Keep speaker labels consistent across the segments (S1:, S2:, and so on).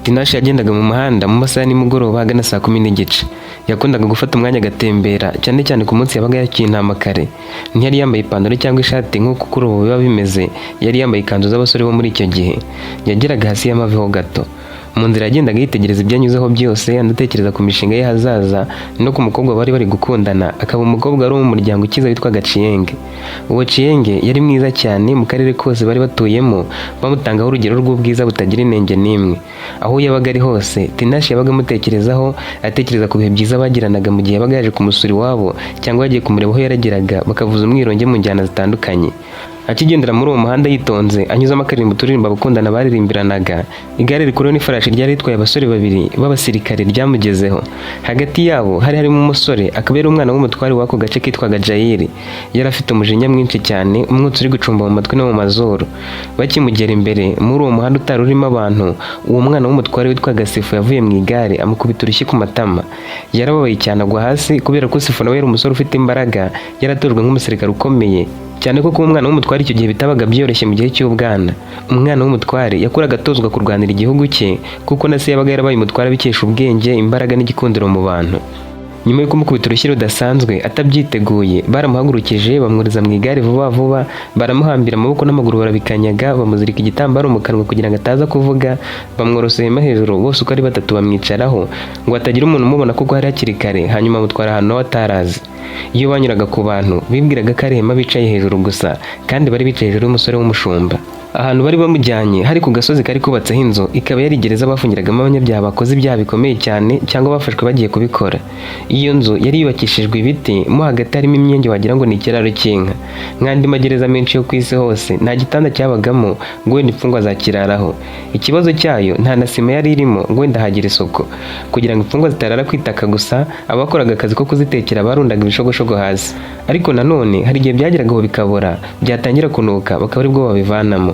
S1: Tinashe yagendaga mu muhanda mu masaha nimugoroba agana saa 10:30. Yakundaga gufata umwanya agatembera cyane cyane ku munsi yabaga yakiye intama kare. Ntiyari yambaye ipantaro cyangwa ishati nk'uko kuri ubu biba bimeze, yari yambaye ikanzu z'abasore bo muri icyo gihe. Yageraga hasi y'amavi ho gato. Mu nzira yagendaga yitegereza ibyanyuzeho byose, anatekereza ku mishinga ye hazaza no ku mukobwa bari gukundana, akaba umukobwa ari mu muryango ukiza witwaga Chienge. Uwo Chienge yari mwiza cyane mu karere kose bari batuyemo, bamutangaho urugero rw'ubwiza butagira inenge n'imwe. Aho yabaga ari hose, Tinashe yabaga amutekerezaho, atekereza ku bihe byiza bagiranaga mu gihe yabaga yaje kumusura iwabo cyangwa yagiye kumureba aho yarageraga, bakavuza umwironge mu njyana zitandukanye. Akigendera muri uwo muhanda yitonze, anyuzamo akaririmbo turirimba abakundana baririmbiranaga. Igare rikuru n'ifarashi ryari ritwaye abasore babiri b'abasirikare ryamugezeho. Hagati yabo hari harimo umusore, akaba yari umwana w'umutware w'ako gace kitwaga Jairi. Yari afite umujinya mwinshi cyane, umwotsi uri gucumba mu matwi no mu mazuru. Bakimugera imbere muri uwo muhanda utari urimo abantu, uwo mwana w'umutware witwaga Sifu yavuye mu igare amukubita urushyi ku matama. Yarababaye cyane agwa hasi kubera ko Sifu nawe yari umusore ufite imbaraga, yaratojwe nk'umusirikare ukomeye. Cyane ko umwana w'umutware icyo gihe bitabaga byoroshye mu gihe cy'ubwana. Umwana w'umutware yakuraga atozwa kurwanira igihugu cye, kuko na se yabaga yarabaye umutware abikesha ubwenge, imbaraga n'igikundiro mu bantu. Nyuma yo kumukubita urushyi rudasanzwe atabyiteguye, baramuhagurukije bamwuriza mu igare vuba vuba, baramuhambira amaboko n'amaguru barabikanyaga, bamuzirika igitambaro mu kanwa kugira ngo ataza kuvuga, bamworosera ihema hejuru, bose uko ari batatu bamwicaraho ngo hatagira umuntu umubona kuko hari hakiri kare, hanyuma amutwara ahantu nawe atarazi. Iyo banyuraga ku bantu bibwiraga ko ari ihema bicaye hejuru gusa, kandi bari bicaye hejuru y'umusore w'umushumba. Ahantu bari bamujyanye hari ku gasozi kari kubatseho inzu, ikaba yari gereza bafungiragamo abanyabyaha bakoze ibyaha bikomeye cyane cyangwa bafashwe bagiye kubikora. Iyo nzu yari yubakishijwe ibiti, mo hagati harimo imyenge wagira ngo ni ikiraro cy'inka. Nk'andi magereza menshi yo ku isi hose, nta gitanda cyabagamo ngo wenda imfungwa zakiraraho. Ikibazo cyayo nta na sima yari irimo ngo wenda hagira isuku. Kugira ngo imfungwa zitarara kwitaka gusa, abakoraga akazi ko kuzitekera barundaga ibishogoshogo hasi. Ariko nanone hari igihe byageragaho bikabora, byatangira kunuka bakaba aribwo babivanamo.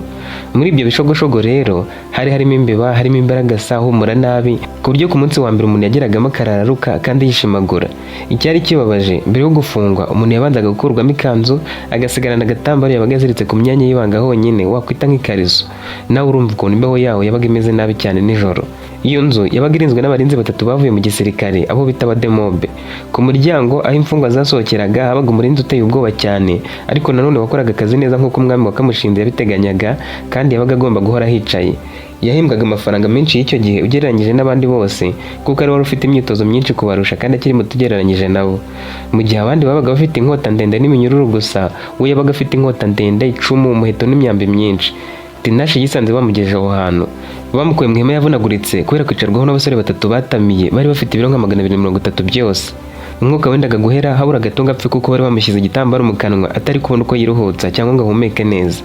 S1: Muri ibyo bishogoshogo rero hari harimo imbeba, harimo imbaragasa, humura nabi, ku buryo ku munsi wa mbere umuntu yageragamo akarararuka kandi yishimagura. Icyari kibabaje, mbere yo gufungwa umuntu yabanzaga gukurwamo ikanzu, agasigarana agatambaro yabaga yaziritse ku myanya y'ibanga honyine, wakwita nk'ikariso. Nawe urumva ukuntu imbeho yaho yabaga imeze nabi cyane nijoro. Iyo nzu yabaga irinzwe n'abarinzi batatu bavuye mu gisirikare, abo bita abademobe. Ku muryango aho imfungwa zasohokeraga habaga umurinzi uteye ubwoba cyane, ariko nanone wakoraga akazi neza nk'uko umwami wakamushinze yabiteganyaga, kandi yabaga agomba guhora hicaye. Yahembwaga amafaranga menshi y'icyo gihe ugereranyije n'abandi bose, kuko ari wari ufite imyitozo myinshi kubarusha kandi akiri muto ugereranyije nabo. Mu gihe abandi babaga bafite inkota ndende n'iminyururu gusa, we yabaga afite inkota ndende, icumu, umuheto n'imyambi myinshi. Tinashe yisanze bamugejeje aho hantu. Bamukuye mu ihema yavunaguritse kubera kwicarwaho n'abasore batatu batamiye, bari bafite ibiro nka 230 byose. Umwuka wendaga guhera, habura gato ngo apfe kuko bari bamushyize igitambaro mu kanwa atari kubona uko yiruhutsa cyangwa ngo ahumeke neza.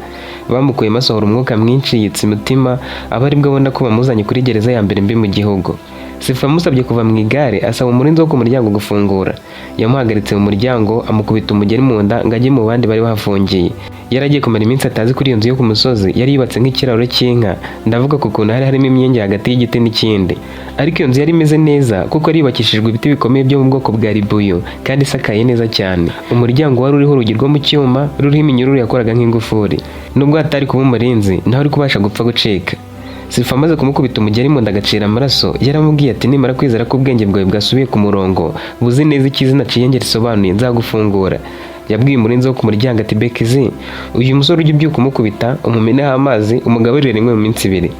S1: Bamukuye masohora umwuka mwinshi yitsa umutima, aba aribwo abona ko bamuzanye kuri gereza ya mbere mbi mu gihugu. Sifu amusabye kuva mu igare, asaba umurinzi wo ku muryango gufungura. Yamuhagaritse mu muryango, amukubita umugeri mu nda ngo ajye mu bandi bari bahafungiye. Yaragiye kumara iminsi atazi kuri iyo nzu yo ku musozi, yari yubatse nk'ikiraro cy'inka. Ndavuga ku kuntu hari harimo imyenge hagati y'igiti n'ikindi. Ariko iyo nzu yari imeze neza kuko yari yubakishijwe ibiti bikomeye byo mu bwoko bwa ribuyu kandi isakaye neza cyane. Umuryango wari uriho urugi rwo mu cyuma ruriho iminyururu yakoraga nk'ingufuri. Nubwo hatari kuba umurinzi, naho ari kubasha gupfa gucika. Sifu amaze kumukubita umugeri mu nda agacira amaraso, yaramubwiye ati nimara kwizera ko ubwenge bwawe bwasubiye ku murongo, buzi neza ikizina Chienge risobanuye, nzagufungura. Yabwiye umurinzi wo ku muryango ati Bekizi, uyu musore ujye ubyuka umukubita, umumeneho amazi, umugaburire rimwe mu minsi 2.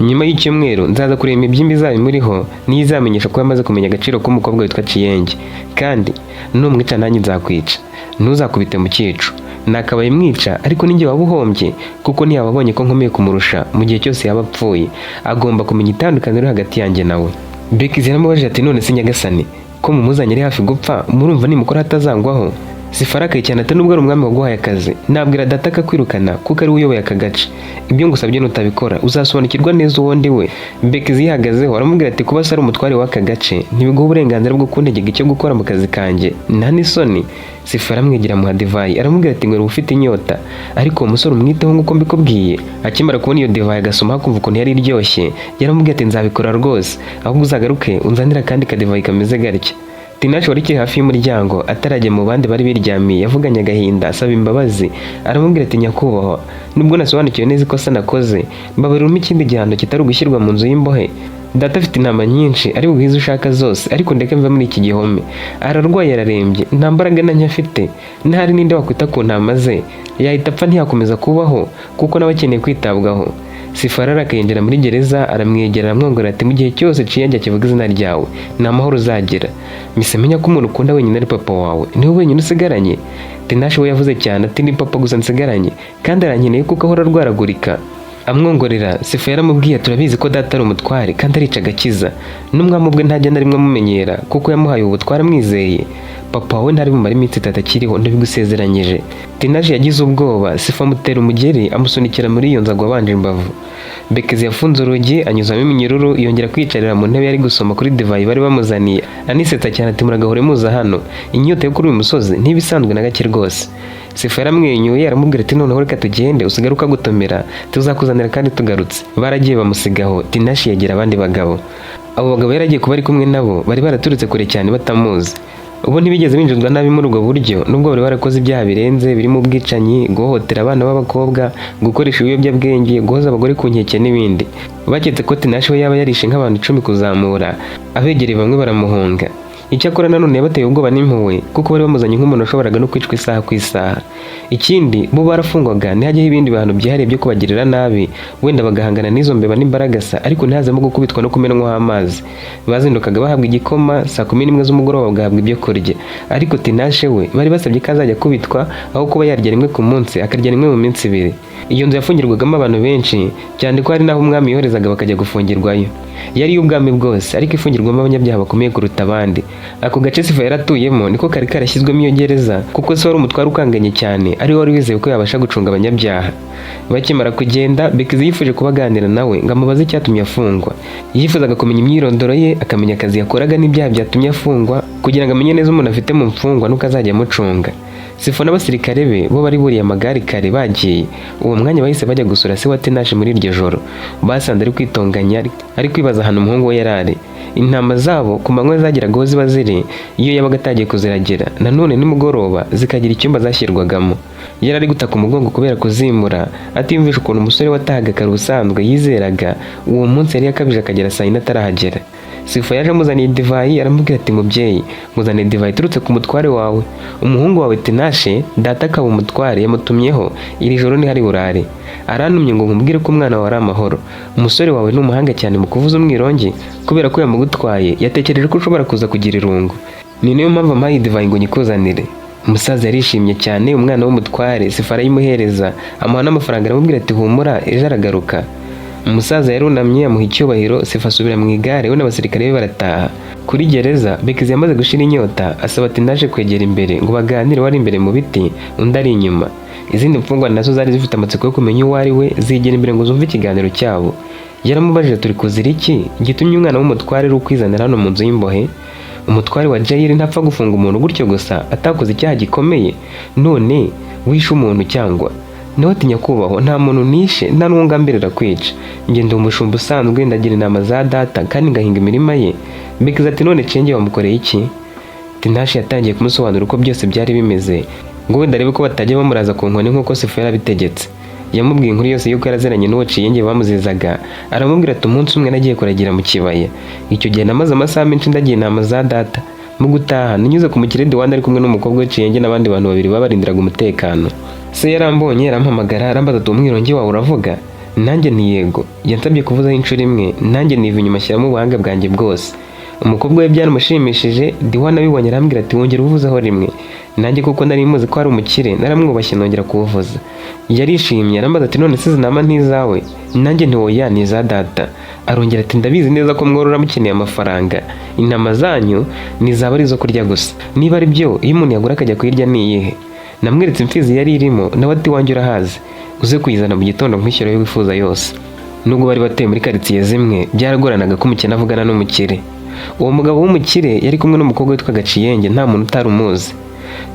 S1: Nyuma y'icyumweru nzaza kureba imibyimba izaba imuriho, niyo izamenyesha ko yamaze kumenya agaciro k'umukobwa witwa Chienge. Kandi numwica nanjye nzakwica, ntuzakubite mu cyico. Nakabaye mwica, ariko ninjye waba uhombye, kuko ntiyababonye ko nkomeye kumurusha mu gihe cyose yaba apfuye. Agomba kumenya itandukaniro hagati yanjye nawe. Bekizi yaramubajije ati none se nyagasani, ko mumuzanye ari hafi gupfa, murumva nimukora hatazangwaho? Sifu arakaye cyane ati nubwo ari umwami waguhaye akazi, nabwira data akakwirukana kuko ari we uyoboye aka gace. Ibyo ngusabye nutabikora uzasobanukirwa neza uwo ndi we. Bekizi yihagazeho aramubwira ati kuba se ari umutware w'aka gace ntibiguha uburenganzira bwo kuntegeka icyo gukora mu kazi kanjye, nta n'isoni. Sifu aramwegera muha divayi, aramubwira ati ngo ufite inyota, ariko uwo musore umwiteho nk'uko mbikubwiye. Akimara kubona iyo divayi agasoma akumva ukuntu yari iryoshye, yaramubwiye ati nzabikora rwose, ahubwo uzagaruke unzanira kandi kadivayi kameze gatya. Tinashe wari kiri hafi y'umuryango atarajya mu bandi bari biryamiye, yavuganye agahinda asaba imbabazi. Aramubwira ati nyakubahwa, nubwo nasobanukiwe neza ikosa nakoze, mbabarira ikindi gihano kitari ugushyirwa mu nzu y'imbohe. data afite intama nyinshi ari buhize ushaka zose, ariko ndeke mva muri iki gihome. Ararwaye ararembye, nta mbaraga na nke afite, ntahari ninde wakwita ku ntama ze, yahita apfa ntiyakomeza kubaho kuko nawe akeneye kwitabwaho. Sifara arakayinjira muri gereza, aramwegera aramwongorera ati mu gihe cyose Chienge akivuga izina ryawe ni amahoro uzagira. Mise menya ko umuntu ukunda wenyine ari papa wawe, niwe wenyine usigaranye. Tinashe we yavuze cyane ati ni papa gusa nsigaranye, kandi arankeneye kuko ahora arwaragurika. Amwongorera, Sifa yaramubwiye turabizi ko data ari umutware kandi arica agakiza, n'umwami ubwe ntajya na rimwe amumenyera kuko yamuhaye ubutware amwizeye. Papa we ntari bumara iminsi 3 akiriho ndabigusezeranyije. Tinashe yagize ubwoba, Sifa amutera umugeri amusunikira muri iyo nzago abanje imbavu. Bekezi yafunze urugi anyuzamo iminyururu, yongera kwicarira mu ntebe yari gusoma kuri divayi bari bamuzaniye. Anisetsa cyane ati muragahore muza hano, inyota yo kuri uyu musozi ntibisanzwe na gake rwose. Sifa yaramwenyuye aramubwira ati noneho reka tugende usigaruka gutomera tuzakuzanira kandi tugarutse. Baragiye bamusigaho, Tinashe yagira abandi bagabo. Abo bagabo yaragiye kuba ari kumwe nabo bari baraturutse kure cyane batamuzi. Ubu ntibigeze binjizwa nabi muri ubwo buryo, nubwo bari barakoze ibyaha birenze birimo ubwicanyi, guhohotera abana b'abakobwa, gukoresha ibiyobyabwenge, guhoza abagore ku nkeke n'ibindi. Baketse ko Tinashe we yaba yarishe nk'abantu 10 kuzamura, abegereye bamwe baramuhunga. Icyakora nanone yabateye ubwoba n'impuhwe kuko bari bamuzanye nk'umuntu washoboraga no kwicwa isaha ku isaha. Ikindi bo barafungwaga ntihajyeho ibindi bintu byihariye byo kubagirira nabi, wenda bagahangana n'izo mbeba n'imbaragasa, ariko ntihazemo gukubitwa no kumenwaho amazi. Bazindukaga bahabwa igikoma, saa 11 z'umugoroba bagahabwa ibyo kurya. Ariko Tinashe we bari basabye ko azajya kubitwa aho kuba yarya rimwe ku munsi akarya rimwe mu minsi 2. Iyo nzu yafungirwagamo abantu benshi cyane ko hari naho umwami yoherezaga bakajya gufungirwayo. Yari y'ubwami bwose ariko ifungirwamo abanyabyaha bakomeye kuruta abandi. Ako gace Sifa yaratuyemo niko kari karashyizwemo iyo gereza kuko se wari umutware ukanganye cyane, ari wari wizeye ko yabasha gucunga abanyabyaha. Bakimara kugenda, Bekezi yifuje kubaganira nawe ngo amubaze icyatumye afungwa. Yifuzaga kumenya imyirondoro ye, akamenya akazi yakoraga n'ibyaha byatumye afungwa, kugira ngo amenye neza umuntu afite mu mfungwa nuko azajya amucunga. Sifa n'abasirikare be bo bari buriye amagare kare bagiye. Uwo mwanya bahise bajya gusura se wa Tinashe muri iryo joro. Basanze ari kwitonganya, ari kwibaza ahantu umuhungu we yarari. Intama zabo ku manywa zagiraga aho ziba ziri iyo yabaga atagiye kuziragira, nanone nimugoroba zikagira icyumba zashyirwagamo. Yari ari gutaka umugongo kubera kuzimura, atimvisha ukuntu umusore watahaga kare ubusanzwe yizeraga uwo munsi yari yakabije akagera saa 4 atarahagera. Sifa yaje amuzaniye divayi, aramubwira ati mubyeyi nguzane divayi iturutse ku mutware wawe, umuhungu wawe Tinashe data akaba umutware yamutumyeho, iri joro ni hari burare. Arantumye ngo nkubwire ko umwana wawe ari amahoro. Umusore wawe ni umuhanga cyane mu kuvuza umwirongi, kubera ko yamugutwaye yatekereje ko ushobora kuza kugira irungu. Ni niyo mpamvu ampaye divayi ngo nyikuzanire. Umusaza yarishimye cyane, umwana w'umutware Sifa arayimuhereza, amuha n'amafaranga aramubwira ati humura ejo aragaruka. Umusaza yarunamye amuha icyubahiro, Sifa asubira mu igare we n'abasirikare be barataha. Kuri gereza Bekezi yamaze gushira inyota, asaba Tinashe kwegera imbere ngo baganire, wari imbere mu biti undi ari inyuma. Izindi mfungwa nazo zari zifite amatsiko yo kumenya uwo ari we, zigera imbere ngo zumve ikiganiro cyabo. Yaramubajije turi kuzira iki gitumye umwana w'umutware uri kwizanira hano mu nzu y'imbohe? Umutware wa Jairi ntapfa gufunga umuntu gutyo gusa atakoze icyaha gikomeye, none wishe umuntu cyangwa? Nawe ati nyakubahwa nta muntu nishe, nta n'uwungambirira kwica, njye ndi umushumba usanzwe ndagira inama za data kandi ngahinga imirima ye. Bekezi ati none Chienge wamukoreye iki? Tinashe yatangiye kumusobanura uko byose byari bimeze, ngo wenda arebe ko batajya bamuraza ku nkoni nk'uko Sifa yarabitegetse. Yamubwiye inkuru yose yuko yarazeranye n'uwo Chienge bamuzizaga, aramubwira ati umunsi umwe nagiye kuragira mu kibaya, icyo gihe namaze amasaha menshi ndagiye inama za data. Mu gutaha nanyuze ku mukiredi wandi ari kumwe n'umukobwa we Chienge n'abandi bantu 2 babarindiraga umutekano. Se yarambonye arampamagara arambaza ati umwirongi wawe uravuga? Nanjye ni yego. Yansabye kuvuzaho inshuro imwe, nanjye niva inyuma ashyiramo ubuhanga bwanjye bwose. Umukobwa we byaramushimishije, Diwana abibonye arambwira ati wongera uvuzaho rimwe. Nanjye kuko nari muzi ko ari umukire naramwubashye nongera kuvuza. Yarishimye arambaza ati none se zinama ntizawe? Nanjye nti oya ni za data. Arongera ati ndabizi neza ko mworora mukeneye amafaranga, intama zanyu nizaba ari zo kurya gusa. Niba ari byo iyo umuntu yagura akajya kuyirya ni iyihe? Namweretse imfizi yari irimo, nawe ati wanjye urahazi, uze kuyizana mu gitondo nkwishyura yo wifuza yose. Nubwo bari batuye muri karitsiye zimwe, byaragoranaga ko umukene avugana n'umukire. Uwo mugabo w'umukire yari kumwe n'umukobwa witwaga Chienge, nta muntu utari umuzi.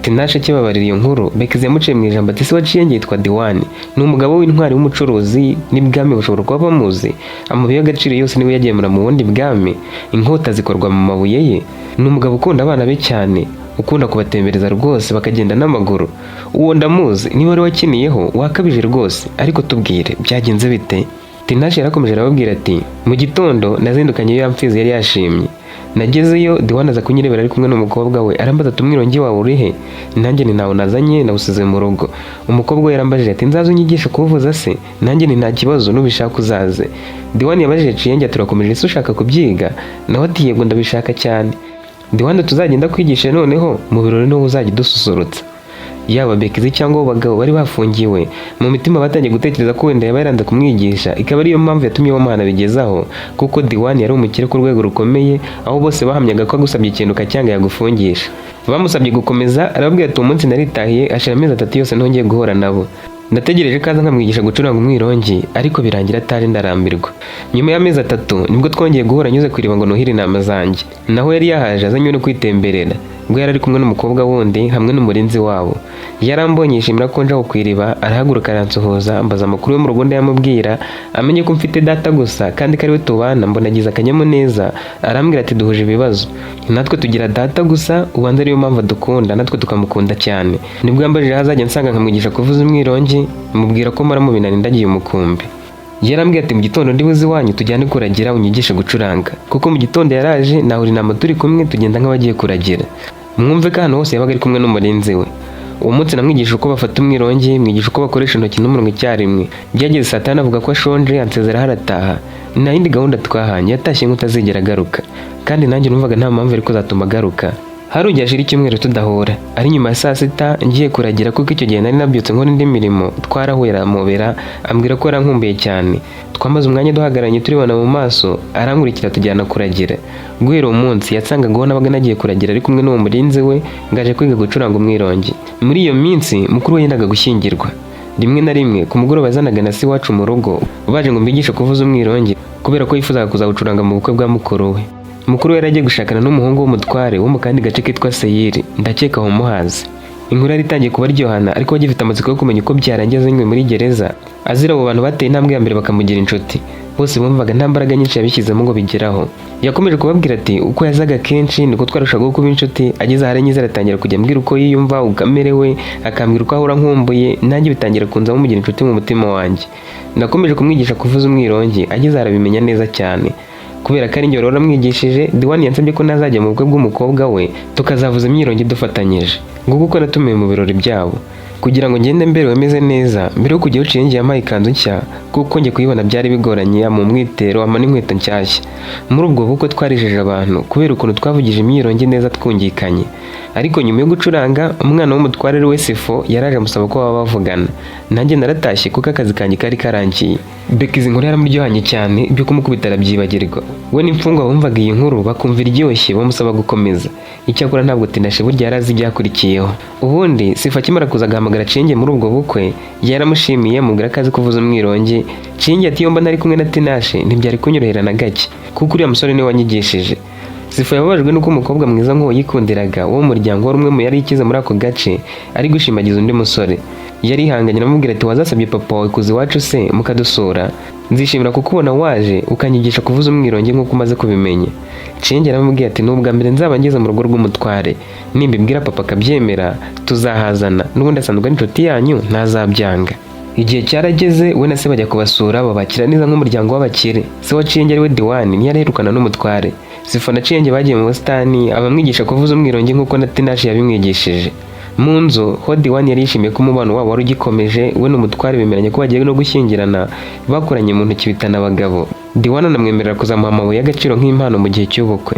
S1: Tinashe kibabarira iyo nkuru, Bekezi yamuciye mu ijambo ati se wa Chienge yitwa Diwani, ni umugabo w'intwari w'umucuruzi n'ibwami bushobora kuba bamuzi. Amabuye y'agaciro yose niwe yagemura mu bundi bwami, inkota zikorwa mu mabuye ye. Ni umugabo ukunda abana be cyane, ukunda kubatembereza rwose bakagenda n'amaguru. Uwo ndamuzi, niba wari wakiniyeho wakabije rwose, ariko tubwire byagenze bite? Tinashe yarakomeje arababwira ati mu gitondo nazindukanye iyo Mfizi yari yashimye, nagezeyo Diwan aza kunyirebera ari kumwe n'umukobwa we, arambaza ati umwirongi wawe uri he? Nanjye ni ntawo nazanye, nawusize mu rugo. Umukobwa we yarambajije ati nzaze unyigishe kuvuza se? Nanjye ni nta kibazo nubishaka uzaze. Diwan yabajije Ciyenge ati turakomeje ese ushaka kubyiga? Nawe ati yego ndabishaka cyane. Diwan tuzagenda kwigisha noneho mu birori niho uzajya dususurutsa. Yaba Bekizi cyangwa abagabo bari bafungiwe mu mitima batangiye gutekereza ko wenda yaba yaranze kumwigisha, ikaba ariyo mpamvu yatumye bamana bigezaho, kuko Diwan yari umukire ku rwego rukomeye, aho bose bahamyaga ko agusabye ikintu kacyanga yagufungisha. Bamusabye gukomeza, arababwira ati umunsi naritahiye, ashira amezi 3 yose ntongeye guhora nabo. Ndategereje kaza nkamwigisha gucuranga umwirongi, ariko birangira atari ndarambirwa. Nyuma y'amezi 3 nibwo twongeye guhura nyuze kwiriba ngo nuhire inama zanjye. Naho yari yahaje azanywe no kwitemberera. Ubwo yari ari kumwe n'umukobwa wundi hamwe n'umurinzi wabo. Yarambonye yishimira ko nje kwiriba, arahaguruka aransuhuza, ambaza amakuru yo mu rugo ndayamubwira, amenye ko mfite data gusa kandi kari we tubana, mbona agize akanyamuneza, arambwira ati duhuje ibibazo. Natwe tugira data gusa, ubanza ariyo mpamvu dukunda, natwe tukamukunda cyane. Nibwo yambajije hazajya nsanga nkamwigisha kuvuza umwirongi, mubwira ko mara mu binani ndagiye umukumbi. Yarambwiye ati mu gitondo ndi buzi wanyu tujyane kuragira unyigishe gucuranga, kuko mu gitondo yaraje nahuri inama turi kumwe tugenda nk'abagiye kuragira. Mwumve ko hano hose yabaga ari kumwe n'umurinzi we. Uwo munsi namwigisha uko bafata umwirongi, mwigisha uko bakoresha intoki n'umunwa icyarimwe. Byageze saa 5 avuga ko ashonje, ansezera harataha. Nta yindi gahunda twahanye, yatashye nk'utazigera agaruka, kandi nanjye numvaga nta mpamvu ariko zatuma agaruka. Harujya ashira icyumweru tudahura, ari nyuma ya saa 6 ngiye kuragira, kuko icyo gihe nari nabyutse nkora indi mirimo. Twarahuye aramubera, ambwira ko yarankumbuye cyane. Twamaze umwanya duhagaranye turibana mu maso, arankurikira tujyana kuragira. Guhera uwo munsi yasangaga aho nabaga nagiye kuragira ari kumwe n'uwo murinzi we, ngaje kwiga gucuranga umwirongi. Muri iyo minsi mukuru we yendaga gushyingirwa. Rimwe na rimwe ku mugoroba yazanaga na se wacu mu rugo, baje ngo mbigishe kuvuza umwirongi, kubera ko yifuzaga kuzawucuranga mu bukwe bwa mukuru we. Mukuru we yaragiye gushakana n'umuhungu w'umutware wo mu kandi gace kitwa Seyiri, ndakeka aho muhazi. Inkuru yari itangiye kubaryohana, ariko bagifite amatsiko yo kumenya uko byarangiye azanywe muri gereza. Azira abo bantu bateye intambwe ya mbere bakamugira inshuti. Bose bumvaga nta mbaraga nyinshi yabishyizemo ngo bigeraho. Yakomeje kubabwira ati uko yazaga kenshi niko twarushaga kuba inshuti, ageze aharengiza aratangira kujya ambwira uko yiyumva, ukamerewe, akambwira uko ahora nkumbuye, nanjye bitangira kunza mugira inshuti mu mutima wanjye. Nakomeje kumwigisha kuvuza umwirongi, ageze arabimenya neza cyane. Kubera ko ari njye wari waramwigishije, Diwan yansabye ko nazajya mu bukwe bw'umukobwa we tukazavuza imyirongi dufatanyije. Nguko uko natumiwe mu birori byabo. Kugira ngo ngende mbere wemeze neza, mbere yo kujya Ciyenge yampaye ikanzu nshya, kuko njye kuyibona byari bigoranye mu mwitero ama n'inkweto nshyashya. Muri ubwo bukwe twarijeje abantu kubera ukuntu twavugije imyirongi neza twungikanye. Ariko nyuma yo gucuranga, umwana w'umutware we Sifo yaraje amusaba ko baba bavugana. Nanjye naratashye kuko akazi kanjye kari karangiye. Bekizi inkuru yaramuryohanye cyane, ibyo kumukubita arabyibagirwa. We n'imfungwa bumvaga iyi nkuru bakumva iryoshye, bamusaba gukomeza. Icyakora ntabwo Tinashe burya yarazi ibyakurikiyeho. Ubundi Sifo akimara kuza agahamagara Ciyenge muri ubwo bukwe, yaramushimiye mubwira ko azi kuvuza umwirongi. Ciyenge ati yomba nari kumwe na Tinashe ntibyari kunyorohera na gake, kuko uriya musore niwe wanyigishije. Sifo yababajwe nuko umukobwa mwiza nk'uwo yikundiraga wo mu muryango wari umwe mu yari ikize muri ako gace ari gushimagiza undi musore. Yari ihanganye namubwira ati wazasabye papa wawe kuza iwacu se mukadusura, nzishimira kukubona waje ukanyigisha kuvuza umwirongi nk'uko umaze kubimenya. Ciyenge aramubwira ati n'ubwa mbere nzaba ngeze mu rugo rw'umutware, nimbibwira papa akabyemera tuzahazana, n'ubundi asanzwe ari inshuti yanyu ntazabyanga. Igihe cyarageze, we na se bajya kubasura, babakira neza nk'umuryango w'abakire. Se wa Ciyenge ari we Diwan ntiyaraherukana n'umutware. Sifo na Ciyenge bagiye mu busitani, abamwigisha kuvuza umwirongi nk'uko na Tinashe yabimwigishije. Mu nzu ho Diwan yari yishimiye ko umubano wabo wari ugikomeje, we n'umutware bemeranya ko bagiye no gushyingirana, bakoranye mu ntoki bitana abagabo. Diwan anamwemerera kuzamuha amabuye y'agaciro nk'impano mu gihe cy'ubukwe.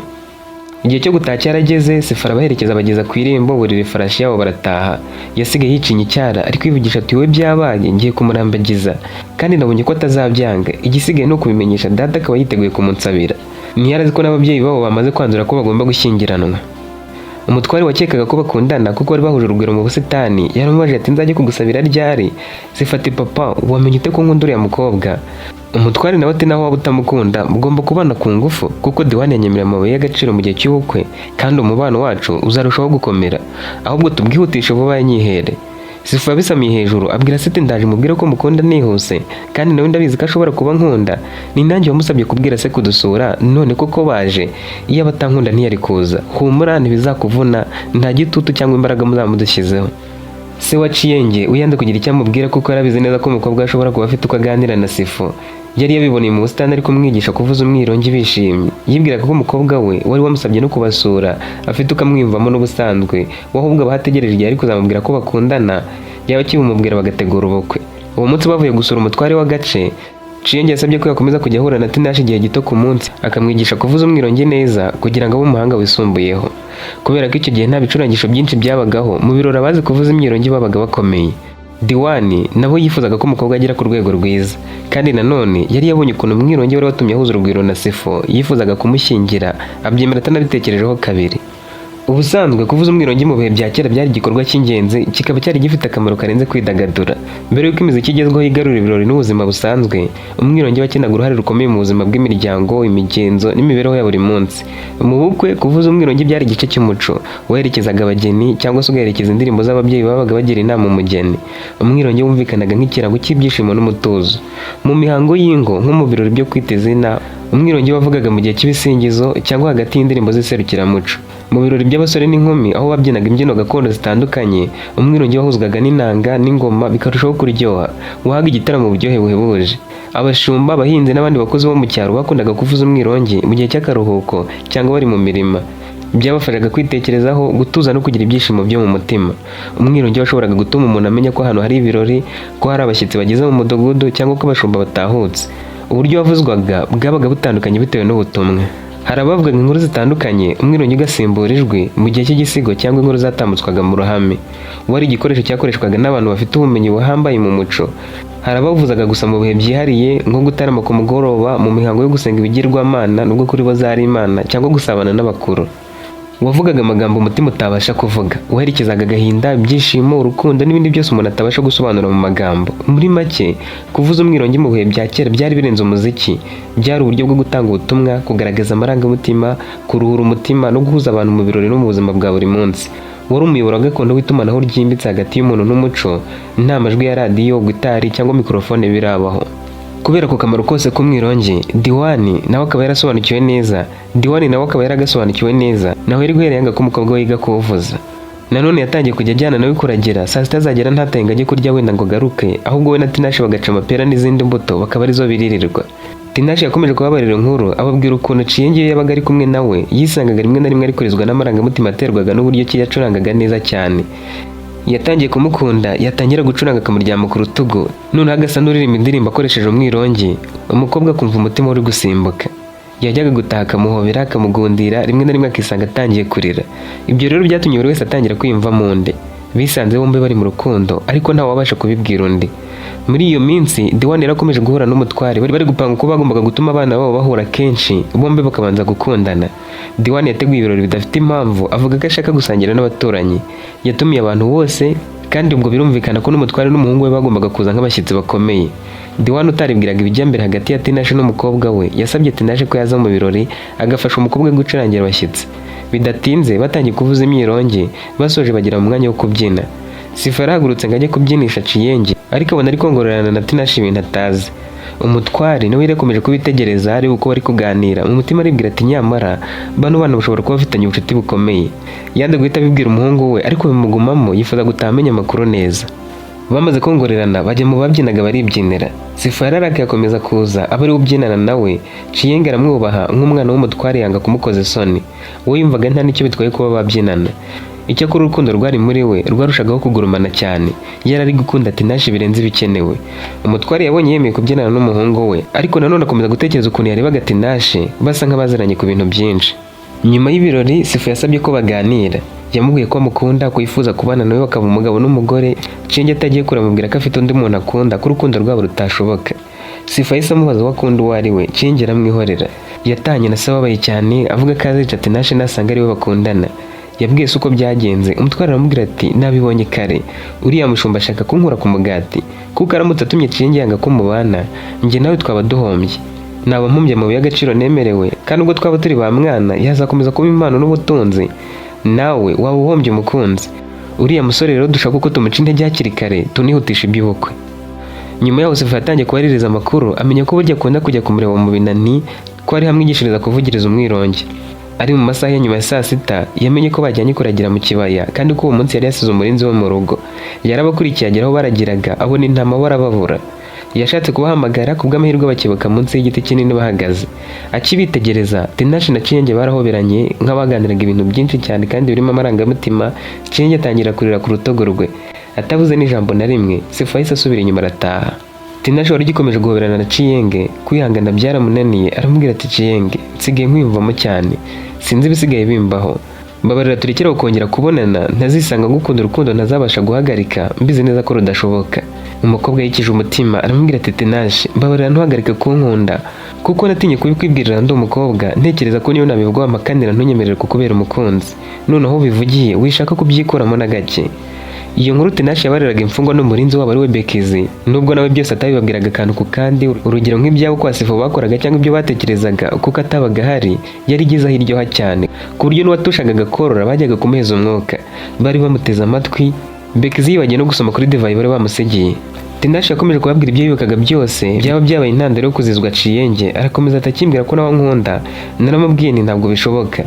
S1: Igihe cyo gutaha cyarageze, Sifo arabaherekeza bageza ku irembo, burira ifarashi yabo barataha. Yasigaye yicinye icyara ari kwivugisha ati we byabaye ngiye kumurambagiza, kandi nabonye ko atazabyanga, igisigaye no kubimenyesha data akaba yiteguye kumunsabira. Ntiyarazi ko n'ababyeyi babo bamaze kwanzura ko bagomba gushyingiranwa. Umutware wakekaga ko bakundana kuko bari bahuje urugwiro mu busitani, yaramubajije ati nzajye kugusabira ryari? Sifo ati papa wamenye ute ko nkunda uriya mukobwa? Umutware nawe ati naho waba utamukunda mugomba kubana ku ngufu, kuko Diwan yanyemerera amabuye y'agaciro mu gihe cy'ubukwe, kandi umubano wacu uzarushaho gukomera, ahubwo tubwihutishe vuba yanyihere. Sifo yabisamiye hejuru abwira se ati ndaje mubwire ko mukunda nihuse, kandi nawe ndabizi ko ashobora kuba nkunda. Ni nanjye wamusabye kubwira se kudusura, none koko baje. Iyo abatankunda ntiyari kuza. Humura ntibizakuvuna, nta gitutu cyangwa imbaraga muzamudushyizeho. Se wa Ciyenge uyanze kugira icyo amubwira kuko yarabizi neza ko umukobwa ashobora kuba afite uko aganira na Sifo. yari yabiboneye mu busitani ari kumwigisha kuvuza umwirongi bishimye. Yibwiraga ko umukobwa we wari wamusabye no kubasura afite ukamwiyumvamo n'ubusanzwe, ahubwo abahategereje igihe ari kuzamubwira ko bakundana yaba akibimubwira bagategura ubukwe. Uwo munsi bavuye gusura umutware w'agace, Chiyenge yasabye ko yakomeza kujya ahura na Tinashe igihe gito ku munsi akamwigisha kuvuza umwirongi neza kugira ngo abe umuhanga wisumbuyeho. Kubera ko icyo gihe nta bicurangisho byinshi byabagaho, mu birori abazi kuvuza imyirongi babaga bakomeye. Diwani nabo yifuzaga ko umukobwa agera ku rwego rwiza, kandi nanone yari yabonye ukuntu umwirongi wari watumye ahuza urugwiro na Sifo yifuzaga kumushyingira, abyemera atanabitekerejeho kabiri. Ubusanzwe kuvuza umwirongi mu bihe bya kera byari igikorwa cy'ingenzi, kikaba cyari gifite akamaro karenze kwidagadura. Mbere y'uko imiziki igezweho igarura ibirori n'ubuzima busanzwe, umwirongi wakinaga uruhare rukomeye mu buzima bw'imiryango, imigenzo n'imibereho ya buri munsi. Mu bukwe, kuvuza umwirongi byari igice cy'umuco, waherekezaga abageni cyangwa se ugaherekeza indirimbo z'ababyeyi babaga bagira inama umugeni. Umwirongi wumvikanaga nk'ikirango cy'ibyishimo n'umutuzo. Mu mihango y'ingo nko mu birori byo kwita izina, umwirongi wavugaga mu gihe cy'ibisingizo cyangwa hagati y'indirimbo z'iserukiramuco. Mu birori by'abasore n'inkumi aho babyinaga imbyino gakondo zitandukanye, umwirongi wahuzwaga n'inanga n'ingoma bikarushaho kuryoha, wahaga igitaramo uburyohe buhebuje. Abashumba, abahinzi n'abandi bakozi bo mu cyaro bakundaga kuvuza umwirongi mu gihe cy'akaruhuko cyangwa bari mu mirima. Byabafashaga kwitekerezaho, gutuza no kugira ibyishimo byo mu mutima. Umwirongi washoboraga gutuma umuntu amenya ko ahantu hari ibirori, ko hari abashyitsi bageze mu mudugudu cyangwa ko abashumba batahutse. Uburyo wavuzwaga bwabaga butandukanye bitewe n'ubutumwa. Hari abavugaga inkuru zitandukanye, umwirongi ugasimbura ijwi mu gihe cy'igisigo cyangwa inkuru zatambutswaga mu ruhame. Wari igikoresho cyakoreshwaga n'abantu bafite ubumenyi buhambaye mu muco. Hari abavuzaga gusa mu bihe byihariye nko gutarama ku mugoroba, mu mihango yo gusenga ibigirwamana nubwo kuri bo zari imana, cyangwa gusabana n'abakuru. Wavugaga amagambo umutima utabasha kuvuga, uherekezaga agahinda, ibyishimo, urukundo n'ibindi byose umuntu atabasha gusobanura mu magambo. Muri make, kuvuza umwirongi mu bihe bya kera byari birenze umuziki, byari uburyo bwo gutanga ubutumwa, kugaragaza amarangamutima, kuruhura umutima no guhuza abantu mu birori no mu buzima bwa buri munsi. Wari umuyoboro gakondo w'itumanaho ryimbitse hagati y'umuntu n'umuco, nta majwi ya radiyo, gitari cyangwa mikorofone birabaho. Kubera ku kamaro kose k'umwirongi, Diwani nawe akaba yaragasobanukiwe neza, nawe yari guhera yanga ko umukobwa we yiga kuwuvuza. Nanone yatangiye kujya ajyana nawe kuragira, saa sita zagera ntatahe ngo ajye kurya wenda ngo garuke, ahubwo we na Tinashe bagaca amapera n'izindi mbuto bakaba arizo biririrwa. Tinashe yakomeje kubabarira inkuru, ababwira ukuntu Chiyenge yabaga ari kumwe nawe yisangaga rimwe na rimwe ari kurizwa n'amarangamutima aterwaga n'uburyo ki yacurangaga neza cyane. Yatangiye kumukunda, yatangira gucuranga akamuryama ku rutugu, noneho agasa n'uririmba indirimbo akoresheje umwirongi, umukobwa akumva umutima uri gusimbuka. Yajyaga gutaha akamuhobera, akamugundira, rimwe na rimwe akisanga atangiye kurira. Ibyo rero byatumye buri wese atangira kwiyumva mu nde. Bisanze bombi bari mu rukundo, ariko ntawe wabasha kubibwira undi. Muri iyo minsi, Diwani yarakomeje guhura n'umutware, bari gupanga uko bagombaga gutuma abana babo bahura kenshi, bombi bakabanza gukundana. Diwani yateguye ibirori bidafite impamvu, avuga ko ashaka gusangira n'abaturanyi. Yatumiye abantu bose, kandi ubwo birumvikana ko n'umutware n'umuhungu we bagombaga kuza nk'abashyitsi bakomeye. Diwani utaribwiraga ibijya mbere hagati ya Tinashe n'umukobwa we, yasabye Tinashe ko yaza mu birori agafasha umukobwa we gucurangira abashyitsi. Bidatinze batangiye kuvuza imyirongi, basoje bagera mu mwanya wo kubyina. Sifo yarahagurutse ngo ajye kubyinisha Chiyenge, ariko abona ari kongorerana na Tinashe ibintu atazi. Umutware nawe yakomeje kubitegereza areba uko bari kuganira, mu mutima aribwira ati nyamara bano bana bashobora kuba bafitanye ubucuti bukomeye. Yanze guhita abibwira umuhungu we, ariko bimugumamo yifuza gutaha amenya amakuru neza. Bamaze kongorerana bajya mu babyinaga baribyinira. Sifo yararakaye akomeza kuza, aba ari ubyinana nawe. Chiyenge aramwubaha nk'umwana w'umutware, yanga kumukoza isoni. We yumvaga nta n'icyo bitwaye kuba babyinana. Icyakora urukundo rwari muri we rwarushagaho kugurumana cyane, yari ari gukunda Tinashe birenze ibikenewe. Umutware yabonye yemeye kubyinana n'umuhungu we, ariko nanone akomeza gutekereza ukuntu yarebaga Tinashe basa nk'abaziranye ku bintu byinshi. Nyuma y'ibirori, Sifo yasabye ko baganira. Yamubwiye ko amukunda, ko yifuza kubana nawe bakaba umugabo n'umugore. Chiyenge atagiye kure amubwira ko afite undi muntu akunda, ko urukundo rwabo rutashoboka. Sifo yahise amubaza uwo akunda uwo ari we, Chiyenge aramwihorera. Yatanye na se ababaye cyane, avuga ko azica Tinashe nasanga ari we bakundana. Yabwiye se uko byagenze, umutware aramubwira ati nabibonye kare, uriya mushumba ashaka kunkura ku mugati, kuko aramutse atumye Chiyenge yanga ko mubana, njye nawe twaba duhombye. Naba mpumbye amabuye y'agaciro nemerewe, kandi ubwo twaba turi ba mwana yazakomeza kuba impano n'ubutunzi, nawe waba uhombye umukunzi. Uriya musore rero dushaka uko tumuca intege hakiri kare, tunihutisha iby'ubukwe. Nyuma yaho Sifo yatangiye kubaririza amakuru, amenya ko burya akunda kujya kumureba mu binani, ko ari hamwigishiriza kuvugiriza umwirongi. Ari mu masaha ya nyuma ya saa sita, yamenye ko bajyanye kuragira mu kibaya, kandi ko uwo munsi yari yasize umurinzi we mu rugo. Yarabakurikiye agera aho baragiraga, abona intama barababura. yashatse kubahamagara kubw'amahirwe bakibuka munsi y'igiti kinini bahagaze. Akibitegereza Tinashe na Ciyenge barahoberanye nk'abaganiraga ibintu byinshi cyane kandi birimo amarangamutima. Ciyenge atangira kurira ku rutogo rwe atavuze n'ijambo na rimwe. Sifa yahise asubira inyuma arataha. Tinashe wari ugikomeje guhoberana na Ciyenge kwihangana byaramunaniye, aramubwira ati Ciyenge, nsigaye nkwiyumvamo cyane, sinzi ibisigaye bimbaho, mbabarira turekere kongera kubonana, ntazisanga ngukunda urukundo ntazabasha guhagarika, mbizi neza ko rudashoboka. Umukobwa yikije umutima aramubwira ati Tinashe, mbabarira ntuhagarike kunkunda kuko natinye kubikwibwirira ndi umukobwa, ntekereza ko niyo nabivuga wamakanira ntunyemerere kukubera umukunzi, noneho bivugiye wishaka kubyikuramo na gake. Iyo nkuru Tinashe yabariraga imfungwa n'umurinzi wabo ari we Bekizi, nubwo nawe byose atabibabwiraga akantu ku kandi, urugero nk'ibyabo kwa Sifa bakoraga cyangwa ibyo batekerezaga kuko atabaga ahari, yari igize aho iryoha cyane ku buryo n'uwatushakaga korora bajyaga kumuheza umwuka, bari bamuteze amatwi. Bekizi yibagiye no gusoma kuri divayi bari bamusigiye. Tinashe yakomeje kubabwira ibyo yibukaga byose byaba byabaye intandaro yo kuzizwa Ciyenge, arakomeza atakimbwira ko nawe nkunda, naramubwiye nti ntabwo bishoboka.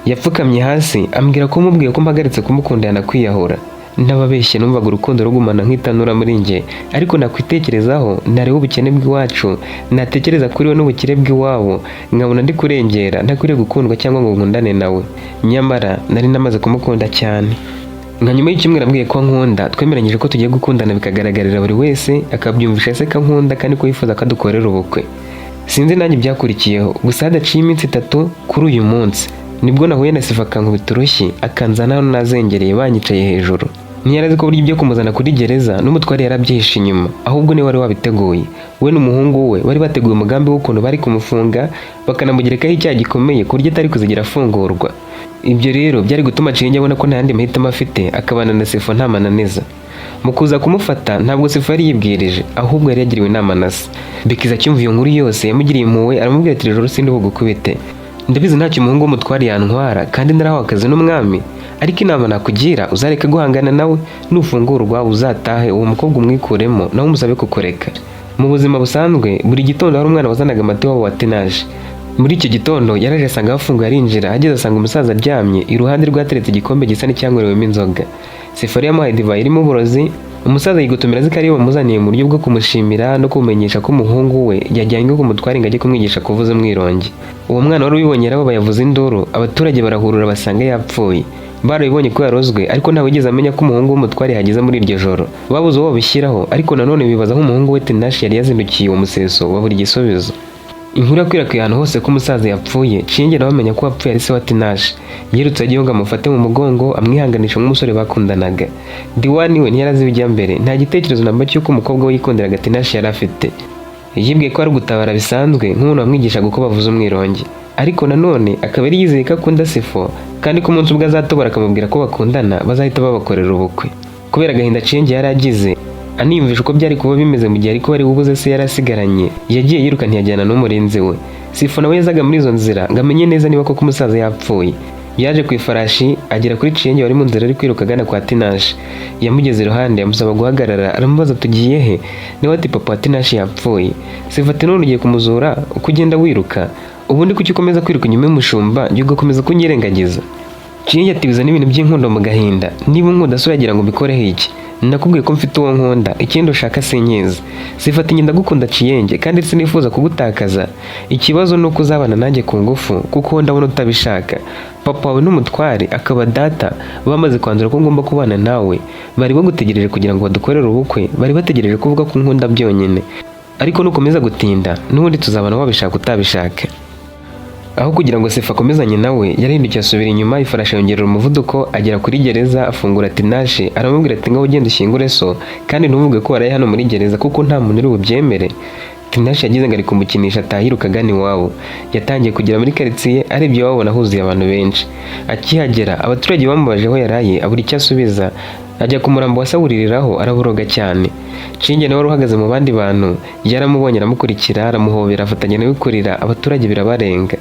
S1: Yapfukamye hasi ambwira ko mubwiye ko mpagaritse kumukunda yanakwiyahura. Ntababeshye numvaga urukundo rugumana nk'itanura muri njye, ariko nakwitekerezaho nareba ubukene bw'iwacu, natekereza kuri we n'ubukire bw'iwabo, nkabona ndi kurengera ntakwiriye gukundwa cyangwa ngo nkundane nawe. Nyamara nari namaze kumukunda cyane. Nka nyuma y'icyumweru ambwiye ko nkunda, twemeranyije ko tugiye gukundana bikagaragarira buri wese, akabyumvisha se ko nkunda kandi ko yifuza ko dukorera ubukwe. Sinzi nanjye byakurikiyeho, gusa hadaciye iminsi 3 kuri uyu munsi nibwo nahuye na Sifa akankubita urushyi akanzana hano nazengereye banyicaye hejuru. Ntiyarazi ko buryo ibyo kumuzana kuri gereza n'umutware yarabyihishe inyuma, ahubwo ni wari wabiteguye. We n'umuhungu we bari bateguye umugambi w'ukuntu bari kumufunga bakanamugerekaho icyaha gikomeye ku buryo atari kuzigera afungurwa. Ibyo rero byari gutuma Ciyenge abona ko nta yandi mahitamo afite, akabana na Sifa nta mananiza. Mu kuza kumufata ntabwo Sifa yari yibwirije, ahubwo yari yagiriwe inama na se. Bekizi acyumva iyo nkuru yose yamugiriye impuhwe, aramubwira ati ijoro sindi bugukubite, ndabizi ntacyo umuhungu w'umutware yantwara kandi narahawe akazi n'umwami, ariko inama nakugira uzareke guhangana nawe, nufungurwa uzatahe uwo mukobwa umwikuremo nawe umusabe kukureka. Mu buzima busanzwe buri gitondo hari umwana wazanaga amata wabo wa Tinashe. Muri icyo gitondo yaraje asanga hafunguye arinjira, ageze asanga umusaza aryamye iruhande rwateretse igikombe gisa n'icyangwerewemo inzoga. Sifa yamuhaye divayi irimo uburozi. Umusaza yigutumira azi ko ariyo bamuzaniye mu buryo bwo kumushimira no kumumenyesha ko umuhungu we yajyanywe ku mutware ngo ajye kumwigisha kuvuza umwirongi. Uwo mwana wari ubibonye rero bayavuza induru, abaturage barahurura basanga yapfuye. Barabibonye ko yarozwe, ariko ntawe wigeze amenya ko umuhungu w'umutware yageze muri iryo joro. Babuze uwo babishyiraho, ariko nanone bibaza aho umuhungu we Tinashe yari yazindukiye uwo museso babura igisubizo. Inkuru yakwirakwiye ahantu hose ko umusaza yapfuye. Ciyenge nawe amenya ko yapfuye ari se wa Tinashe. Yirutse agiye ngo amufate mu mugongo amwihanganisha nk'umusore bakundanaga. Diwani we ntiyarazi ibijya mbere, nta gitekerezo namba cy'uko umukobwa we yikundiraga Tinashe yari afite. Yibwiye ko ari gutabara bisanzwe nk'umuntu wamwigishaga uko bavuza umwirongi, ariko nanone akaba yari yizeye ko akunda Sifa kandi ko umunsi ubwo azatobora akamubwira ko bakundana bazahita babakorera ubukwe. Kubera agahinda Ciyenge yari agize, aniyumvisha uko byari kuba bimeze mu gihe ariko bari bubuze se yarasigaranye, yagiye yiruka ntiyajyana n'umurinzi we. Sifa nawe yazaga muri izo nzira ngo amenye neza niba koko umusaza yapfuye. Yaje ku ifarashi agera kuri Ciyenge wari mu nzira ari kwiruka agana kwa Tinashe. Yamugeze iruhande amusaba guhagarara, aramubaza tugiye he? Niwe ati papa wa Tinashe yapfuye. Sifa ati none ugiye kumuzura uko ugenda wiruka, ubundi kuki ukomeza kwiruka inyuma y'umushumba njye ugakomeza kunyirengagiza? Ciyenge ati biza n'ibintu by'inkundo mu gahinda, niba unkunda so yagira ngo mbikoreho iki? Nakubwiye ko mfite uwo nkunda, ikindi ushaka sinkizi. Sifa ati ngenda gukunda Ciyenge kandi sinifuza kugutakaza, ikibazo ni uko uzabana nanjye ku ngufu kuko ndabona utabishaka. Papa wawe n'umutware akaba data bamaze kwanzura ko ngomba kubana nawe, bari bagutegereje kugira ngo badukorere ubukwe, bari bategereje kuvuga ko nkunda byonyine, ariko nukomeza gutinda n'ubundi tuzabana wabishaka utabishaka. Aho kugira ngo Sifa akomezanye nawe yarahindukiye asubira inyuma, ifarashi yongerera umuvuduko agera kuri gereza afungura Tinashe, aramubwira ati ngaho ugenda ushyingure so kandi ntuvuge ko waraye hano muri gereza kuko nta muntu uri bubyemere. Tinashe yagize ngo ari kumukinisha atahiruka agana iwabo. Yatangiye kugera muri karitsiye arebye iwabo nahuzuye abantu benshi. Akihagera abaturage bamubaje aho yaraye abura icyo asubiza, ajya ku murambo wasabuririraho araburoga cyane. Ciyenge nawe wari uhagaze mu bandi bantu yaramubonye aramukurikira aramuhobera afatanya nawe kurira, abaturage birabarenga.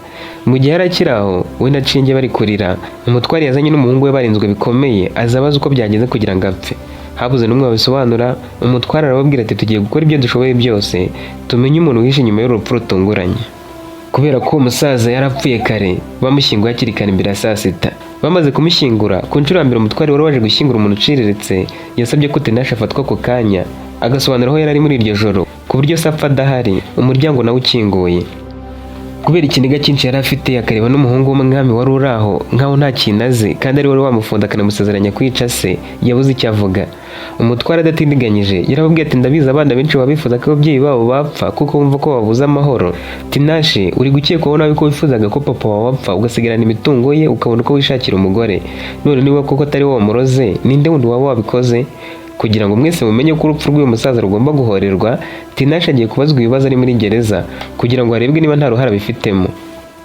S1: Mu gihe yarakiri aho we na Ciyenge bari kurira, umutware yazanye n'umuhungu we barinzwe bikomeye aza abaza uko byagenze kugira ngo apfe. Habuze n'umwe wabisobanura, umutware arababwira ati tugiye gukora ibyo dushoboye byose tumenye umuntu wihishe inyuma y'urupfu rutunguranye. Kubera ko umusaza yarapfuye kare bamushyinguye hakiri kare imbere ya saa sita. Bamaze kumushyingura ku nshuro ya mbere umutware wari waje gushyingura umuntu uciriritse yasabye ko Tinashe afatwa ako kanya agasobanura aho yari ari muri iryo joro ku buryo se apfa adahari, umuryango nawe ukinguye. Kubera ikiniga cyinshi yari afite, akareba n'umuhungu w'umwami wari uri aho nkaho nta kintu azi kandi ari wari wamufunda akanamusezeranya kwica se, yabuze icyo avuga. Umutware adatindiganyije yarababwiye ati ndabizi abana benshi baba bifuza ko ababyeyi babo bapfa kuko bumva ko babuze amahoro. Tinashe uri gukekwaho nawe ko wifuzaga ko papa wawe apfa ugasigarana imitungo ye ukabona uko wishakira umugore. None niba koko atari wowe wamuroze, ninde wundi waba wabikoze? Kugira ngo mwese mumenye ko urupfu rw'uyu musaza rugomba guhorerwa, Tinashe agiye kubazwa ibibazo ari muri gereza kugira ngo harebwe niba nta ruhare abifitemo.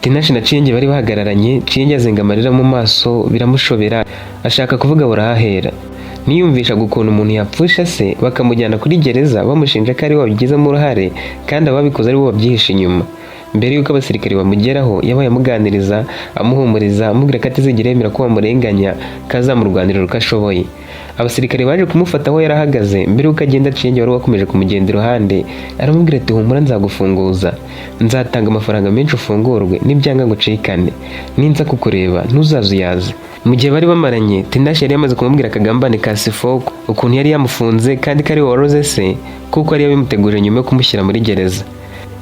S1: Tinashe na Ciyenge bari bahagararanye, Ciyenge azenga amarira mu maso biramushobera, ashaka kuvuga burahera. Niyumvisha ukuntu umuntu yapfusha se bakamujyana kuri gereza bamushinja ko ari we wabigizemo uruhare kandi ababikoze ari bo babyihishe inyuma. Mbere y'uko abasirikare bamugeraho yabaye amuganiriza, amuhumuriza, amubwira ko atazigera yemera ko bamurenganya, kazamurwanirira uko ashoboye. Abasirikare baje kumufata aho yarahagaze, mbere y'uko agenda Ciyenge wari wakomeje kumugenda iruhande aramubwira ati humura nzagufunguza, nzatanga amafaranga menshi ufungurwe nibyanga ngo ucikane, ninza kukureba ntuzazuyaze. Mu gihe bari bamaranye, Tinashe yari yamaze kumubwira akagambane ka Sifoko ukuntu yari yamufunze kandi ko ari we waroze se kuko yari yabimuteguje nyuma yo kumushyira muri gereza.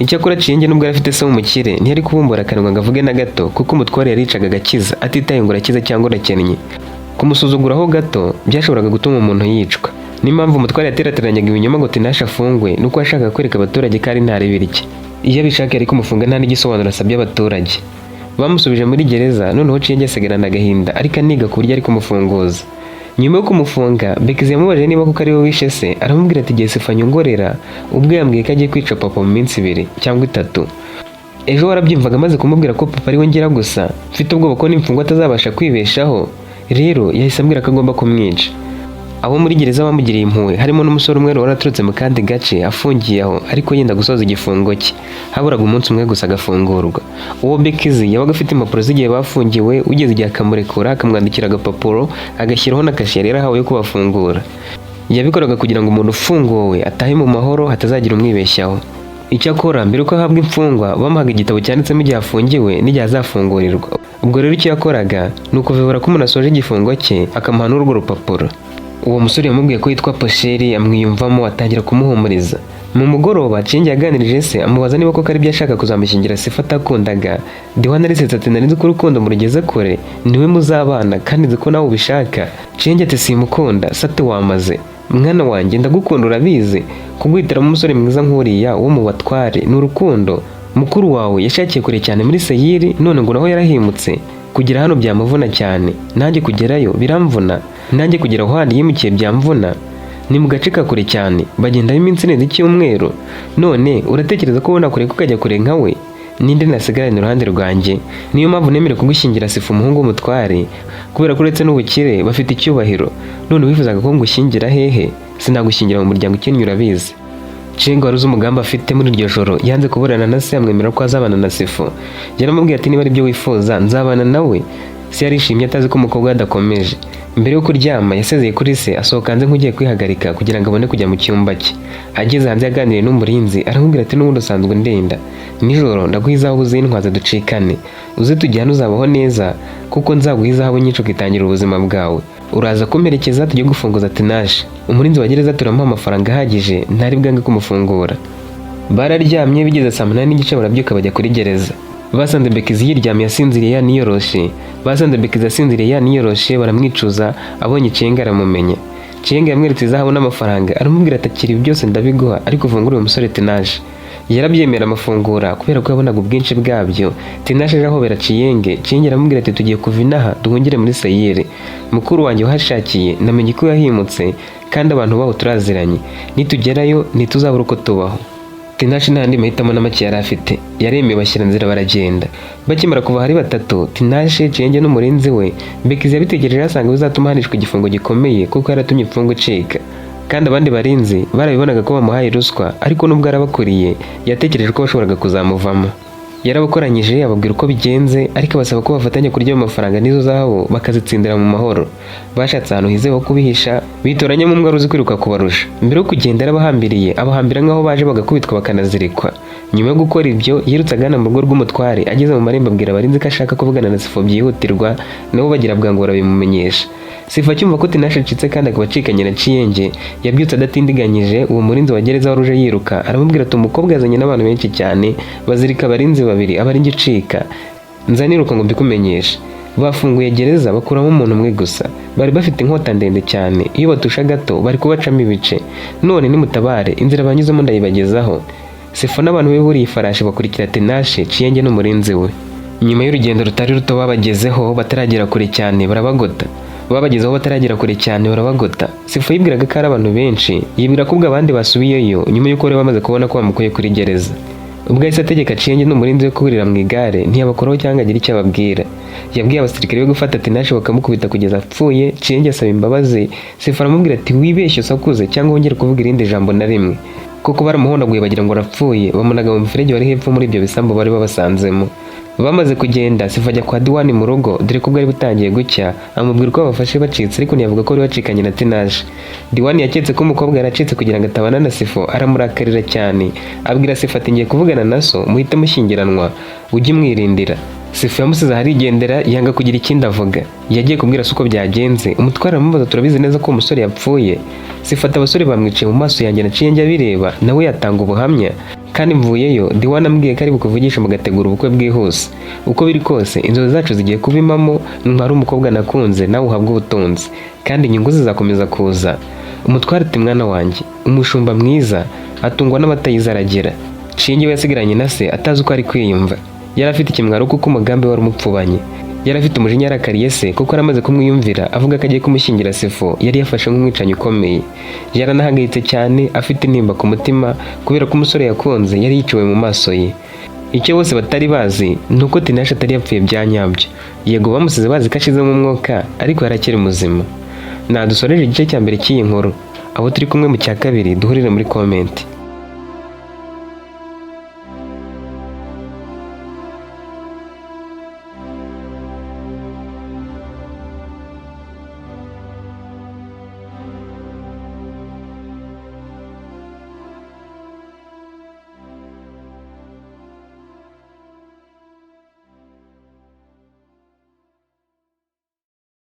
S1: Icyakora Ciyenge nubwo yari afite se w'umukire ntiyari kubumbura akanwa ngo avuge na gato kuko umutware yaricaga agakiza atitaye ngo urakize cyangwa urakennye. Kumusuzuguraho gato byashoboraga gutuma umuntu yicwa. N'impamvu umutware yaterateranyaga ibinyoma ngo Tinashe afungwe nuko yashakaga kwereka abaturage ko ari ntarebirye. Iyo abishaka yari kumufunga nta n'igisobanuro asabye abaturage. Bamusubije muri gereza, noneho Ciyenge asigarana agahinda ariko aniga ku buryo ari kumufunguza. Nyuma yo kumufunga, Bekizi yamubajije niba kuko ari we wishe se, aramubwira ati igihe Sifa anyongorera ubwo yambwiye ko agiye kwica papa mu minsi 2 cyangwa 3. Ejo warabyimvaga amaze kumubwira ko papa ari we ngira gusa, mfite ubwoba ko nimfungwa atazabasha kwibeshaho, rero yahise ambwira ko agomba kumwica. Abo muri gereza bamugiriye impuhwe harimo n'umusore umwe waraturutse mu kandi gace afungiye aho ariko yenda gusoza igifungo cye, haburaga umunsi umwe gusa agafungurwa. Uwo Bekizi yabaga afite impapuro z'igihe bafungiwe, ugeze igihe akamurekura akamwandikira agapapuro agashyiraho na kashe yari ahawe yo kubafungura. Yabikoraga kugira ngo umuntu ufunguwe atahe mu mahoro hatazagira umwibeshyaho. Icyakora mbere uko ahabwa imfungwa bamuhaga igitabo cyanditsemo igihe afungiwe n'igihe azafungurirwa. Ubwo rero icyo yakoraga ni ukuvibura ko umuntu asoje igifungo cye akamuha n'urwo rupapuro. Uwo musore yamubwiye ko yitwa Posheri, amwiyumvamo atangira kumuhumuriza. Mu mugoroba Ciyenge yaganirije se amubaza niba koko ari byo ashaka kuzamushyingira Sifa atakundaga. Diwana arisetse ati nari nzi ko urukundo murugeze kure, niwe muzabana kandi nzi ko nawe ubishaka. Ciyenge ati simukunda, sate wamaze. Mwana wanjye ndagukunda urabizi, kuguhitiramo umusore mwiza nk'uriya wo mu batware ni urukundo. Mukuru wawe yashakiye kure cyane muri Seyiri, none ngo naho yarahimutse. Kugera hano byamuvuna cyane, nanjye kugerayo biramvuna, nanjye kugera aho handi yimukiye byamvuna. Ni mu gace ka kure cyane, bagendaho iminsi 4 y'icyumweru. None uratekereza ko ubona kure ko ukajya kure nkawe? Ninde nasigaranye iruhande rwanjye? Niyo mpamvu nemere kugushyingira Sifa umuhungu w'umutware, kubera ko uretse n'ubukire bafite icyubahiro. None wifuzaga ko ngushyingira hehe? Sinagushyingira mu muryango ukennye urabizi. Ciyenge wari uzi umugambi afite muri iryo joro yanze kuburana na se, amwemera ko azabana na Sifa. Yaramubwiye ati niba ari byo wifuza nzabana nawe. Se yarishimye atazi ko umukobwa adakomeje. Mbere yo kuryama yasezeye kuri se asohoka hanze nk'ugiye kwihagarika kugira ngo abone kujya mu cyumba cye. Ageze hanze yaganiriye n'umurinzi aramubwira ati n'ubundi usanzwe ndenda, nijoro ndaguha izahabu z'intwaza ducikane, uze tujyane uzabaho neza kuko nzaguha izahabu nyinshi ukitangira ubuzima bwawe. Uraza kumperekeza tujye gufunguza Tinashe. Umurinzi wa gereza turamuha amafaranga ahagije ntari bwange kumufungura. Bararyamye bigeze saa 8 n'igice barabyuka bajya kuri gereza. Basanze Bekizi yiryamye asinziriye yaniyoroshe. Baramwicuza, abonye Ciyenge aramumenye. Ciyenge yamweretse izahabu n'amafaranga aramubwira ati akiri byose ndabiguha ariko uvungure uyu musore Tinashe. Yarabyemera amafungura kubera ko yabonaga ubwinshi bwabyo. Tinashe aje ahobera Ciyenge. Ciyenge aramubwira ati tugiye kuva inaha duhungire muri Seyiri. Mukuru wanjye wahashakiye namenye ko yahimutse kandi abantu baho turaziranye, nitugerayo ntituzabura uko tubaho. Tinashe nta mahitamo na make yari afite, yaremeye bashyira nzira baragenda. Bakimara kuva hari batatu, Tinashe, Ciyenge n'umurinzi we, Bekizi yabitekereje asanga bizatuma hanishwa igifungo gikomeye kuko yaratumye imfungo icika. Kandi abandi barinzi barabibonaga ko bamuhaye ruswa, ariko nubwo arabakuriye yatekereje ko bashoboraga kuzamuvamo. Yarabakoranyije ababwira uko bigenze ariko basaba ko bafatanya kurya ayo mafaranga n'izo zahabu bakazitsindira mu mahoro. Bashatse ahantu hizewe ho kubihisha, bitoranyamo umwe wari uzi kwiruka kubarusha. Mbere yo kugenda yarabahambiriye, abahambira nk'aho baje bagakubitwa bakanazirikwa. Nyuma yo gukora ibyo yirutse agana mu rugo rw'umutware, ageze mu marembo abwira abarinzi ko ashaka kuvugana na Sifo byihutirwa, nabo bagira bwangu barabimumenyesha. Sifo acyumva ko Tinashe acitse kandi akaba acikanye na Ciyenge, yabyutse adatindiganyije. Uwo murinzi wa gereza wari uje yiruka aramubwira ati umukobwa yazanye n'abantu benshi cyane, bazirika abarinzi babiri aba ari njye ucika, nza niruka ngo mbikumenyeshe. Bafunguye gereza bakuramo umuntu umwe gusa, bari bafite inkota ndende cyane, iyo batusha gato bari kubacamo ibice. None nimutabare, inzira banyuzemo ndayibagezaho. Sifo n'abantu be buriye ifarashi bakurikira Tinashe, Ciyenge n'umurinzi we. Nyuma y'urugendo rutari ruto babagezeho bataragera kure cyane barabagota. Sifo yibwiraga ko ari abantu benshi, yibwira ko ubwo abandi basubiyeyo nyuma y'uko bari bamaze kubona ko bamukuye kuri gereza. Ubwo yahise ategeka Ciyenge n'umurinzi we kurira mu igare, ntiyabakoraho cyangwa agira icyo ababwira. Yabwiye abasirikare be gufata Tinashe bakamukubita kugeza apfuye. Ciyenge asaba imbabazi, Sifo aramubwira ati wibeshye usakuze cyangwa wongere kuvuga irindi jambo na rimwe. Kuko baramuhonaguye bagira ngo arapfuye, bamunaga mu muferege wari hepfo muri ibyo bisambu bari babasanzemo. Bamaze kugenda, Sifo ajya kwa Diwani mu rugo, dore ko bwari butangiye gucya, amubwira ko bafashe bacitse ariko ntiyavuga ko bari bacikanye na Tinashe. Diwani yaketse ko umukobwa yaracitse kugira ngo atabana na Sifo, aramurakarira cyane, abwira Sifo ati ngiye kuvugana na so, muhite mushyingiranwa, ujye umwirindira. Sifo yamusize arigendera, yanga kugira ikindi avuga. Yagiye kubwira se uko byagenze, umutware aramubaza turabizi neza ko umusore yapfuye. Sifo ati abasore bamwiciye mu maso yanjye na Ciyenge abireba, nawe yatanga ubuhamya. Kandi mvuyeyo Diwani ambwiye ko ari bukuvugisha mugategura ubukwe bwihuse. Uko biri kose inzozi zacu zigiye kubimamo, ntwari umukobwa nakunze nawe uhabwa ubutunzi, kandi inyungu zizakomeza kuza. Umutware ati mwana wanjye, umushumba mwiza atungwa n'amata y'izaragira. Ciyenge we yasigaranye na se atazi uko ari kwiyumva. Yari afite ikimwaro kuko umugambi wari umupfubanye. Yari afite umujinya yarakariye se kuko aramaze kumwiyumvira avuga ko agiye kumushyingira Sifo yari yafashe nk'umwicanyi ukomeye. Yaranahangayitse cyane, afite intimba ku mutima kubera ko umusore yakunze yari yiciwe mu maso ye. Icyo bose batari bazi ni uko Tinashe atari yapfuye bya nyabyo. Yego bamusize bazi ko ashizemo umwuka ariko yarakiri muzima. Nadusoreje igice cya mbere cy'iyi nkuru, abo turi kumwe mu cya kabiri duhurire muri komenti.